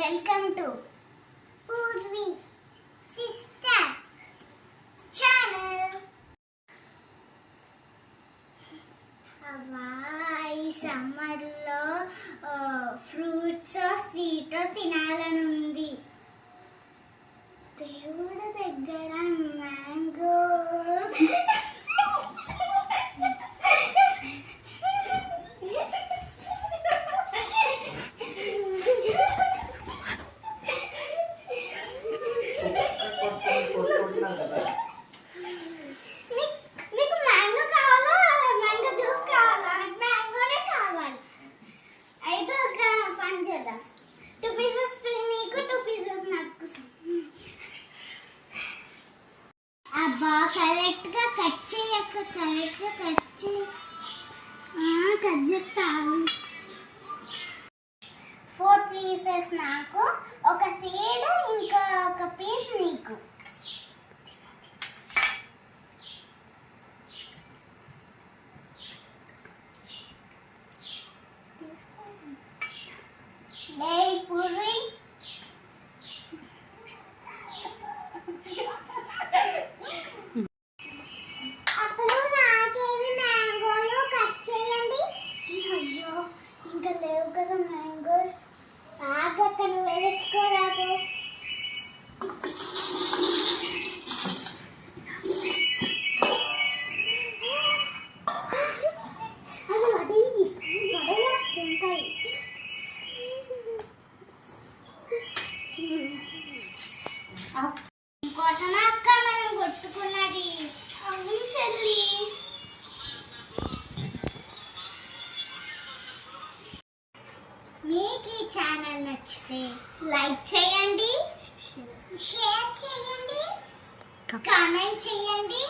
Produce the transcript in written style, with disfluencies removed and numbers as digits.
Welcome to Purvi sisters channel. ఈ సమ్మర్లో fruits sweet తినాలని ఉంది. దేవుడి దగ్గర మ్యాంగో నీకు మ్యాంగో కావాలా, మ్యాంగో జ్యూస్ కావాలా? మ్యాంగోనే కావాలి. అయితే ఒక పని చేద్దాం, 2 పీసెస్ నీకు 2 పీసెస్ నాకు. అబ్బా కరెక్ట్గా కట్ చేయక, కరెక్ట్గా కట్ చేస్తాను. 4 పీసెస్ నాకు, ఒక సీడ్, ఇంకా ఒక పీస్ నీకు. పూర్వి అప్పుడు నాకేమి మ్యాంగోలు కట్ చేయండి. అయ్యో ఇంకా లేవు కదా మ్యాంగోస్. ఆగక్క నువ్వే తెచ్చుకోరాదు. అది వడింది, వడలాడుతుంటాయి. కోసం అక్క మనం కొట్టుకున్నది. అవును చెల్లి. మీకు ఈ ఛానల్ నచ్చితే లైక్ చేయండి, షేర్ చేయండి, కామెంట్ చేయండి,